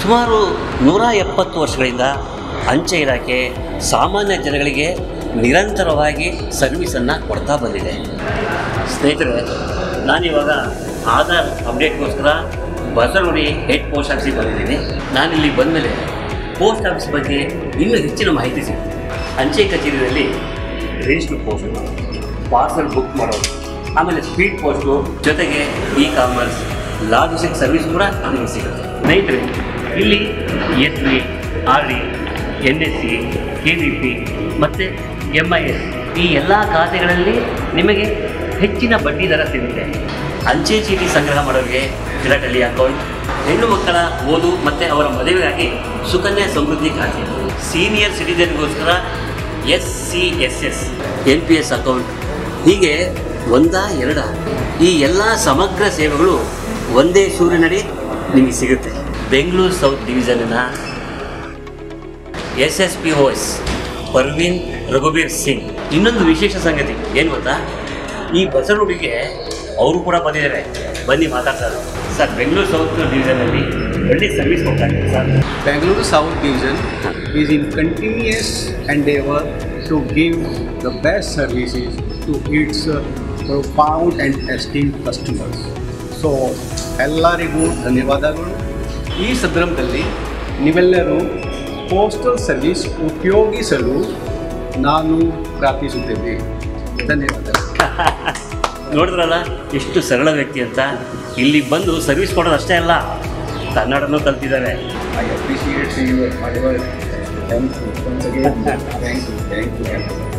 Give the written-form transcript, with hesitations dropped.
ಸುಮಾರು 170 ವರ್ಷಗಳಿಂದ ಅಂಚೆ ಇಲಾಖೆ ಸಾಮಾನ್ಯ ಜನಗಳಿಗೆ ನಿರಂತರವಾಗಿ ಸರ್ವಿಸನ್ನು ಕೊಡ್ತಾ ಬಂದಿದೆ. ಸ್ನೇಹಿತರೆ, ನಾನಿವಾಗ ಆಧಾರ್ ಅಪ್ಡೇಟ್ಗೋಸ್ಕರ ಬಸವನಗುಡಿ ಹೆಡ್ ಪೋಸ್ಟ್ ಆಫೀಸಿಗೆ ಬಂದಿದ್ದೀನಿ. ನಾನಿಲ್ಲಿ ಬಂದಮೇಲೆ ಪೋಸ್ಟ್ ಆಫೀಸ್ ಬಗ್ಗೆ ಇನ್ನೂ ಹೆಚ್ಚಿನ ಮಾಹಿತಿ ಸಿಗುತ್ತೆ. ಅಂಚೆ ಕಚೇರಿಯಲ್ಲಿ ರಿಜಿಸ್ಟರ್ ಪೋಸ್ಟು, ಪಾರ್ಸಲ್ ಬುಕ್ ಮಾಡೋದು, ಆಮೇಲೆ ಸ್ಪೀಡ್ ಪೋಸ್ಟು, ಜೊತೆಗೆ ಇ-ಕಾಮರ್ಸ್, ಲಾಜಿಸ್ಟಿಕ್ ಸರ್ವಿಸ್ ಕೂಡ ನಿಮಗೆ ಸಿಗುತ್ತೆ. ಸ್ನೇಹಿತರೆ, ಇಲ್ಲಿ SB, RD, NSC, KVP ಮತ್ತು MIS ಈ ಎಲ್ಲ ಖಾತೆಗಳಲ್ಲಿ ನಿಮಗೆ ಹೆಚ್ಚಿನ ಬಡ್ಡಿ ದರ ಸಿಗುತ್ತೆ. ಅಂಚೆ ಚೀಟಿ ಸಂಗ್ರಹ ಮಾಡೋರಿಗೆ ಫಿಲಾಟಲಿ ಅಕೌಂಟ್, ಹೆಣ್ಣು ಮಕ್ಕಳ ಓದು ಮತ್ತು ಅವರ ಮದುವೆಗಾಗಿ ಸುಕನ್ಯಾ ಸಮೃದ್ಧಿ ಖಾತೆ, ಸೀನಿಯರ್ ಸಿಟಿಜನ್ಗೋಸ್ಕರ SCSS, NPS ಅಕೌಂಟ್, ಹೀಗೆ ಒಂದಾ ಎರಡ ಈ ಎಲ್ಲ ಸಮಗ್ರ ಸೇವೆಗಳು ಒಂದೇ ಸೂರಿನಡಿ ನಿಮಗೆ ಸಿಗುತ್ತೆ. ಬೆಂಗಳೂರು ಸೌತ್ ಡಿವಿಷನ್ನ SSPOS ಪರ್ವೀನ್ ರಘುಬೀರ್ ಸಿಂಗ್. ಇನ್ನೊಂದು ವಿಶೇಷ ಸಂಗತಿ ಏನು ಗೊತ್ತಾ, ಈ ಬಸವನಗುಡಿಗೆ ಅವರು ಕೂಡ ಬಂದಿದ್ದಾರೆ. ಬನ್ನಿ ಮಾತಾಡ್ತಾರೆ. ಸರ್, ಬೆಂಗಳೂರು ಸೌತ್ ಡಿವಿಷನಲ್ಲಿ ಒಳ್ಳೆ ಸರ್ವಿಸ್ ಕೊಡ್ತಾ ಇದ್ದಾರೆ sir. Bangalore South Division is in continuous endeavor to give the best services to its profound and esteemed customers. So, ಎಲ್ಲರಿಗೂ ಧನ್ಯವಾದಗಳು. ಈ ಸಂದರ್ಭದಲ್ಲಿ ನೀವೆಲ್ಲರೂ ಪೋಸ್ಟಲ್ ಸರ್ವಿಸ್ ಉಪಯೋಗಿಸಲು ನಾನು ಪ್ರಾರ್ಥಿಸುತ್ತೇನೆ. ಧನ್ಯವಾದಗಳು. ನೋಡಿದ್ರಲ್ಲ ಎಷ್ಟು ಸರಳ ವ್ಯಕ್ತಿ ಅಂತ. ಇಲ್ಲಿ ಬಂದು ಸರ್ವಿಸ್ ಕೊಡೋದು ಅಷ್ಟೇ ಅಲ್ಲ, ಕನ್ನಡನೂ ಕಲ್ತಿದ್ದಾರೆ. I appreciate your hard work. Thank you once again. Thank you.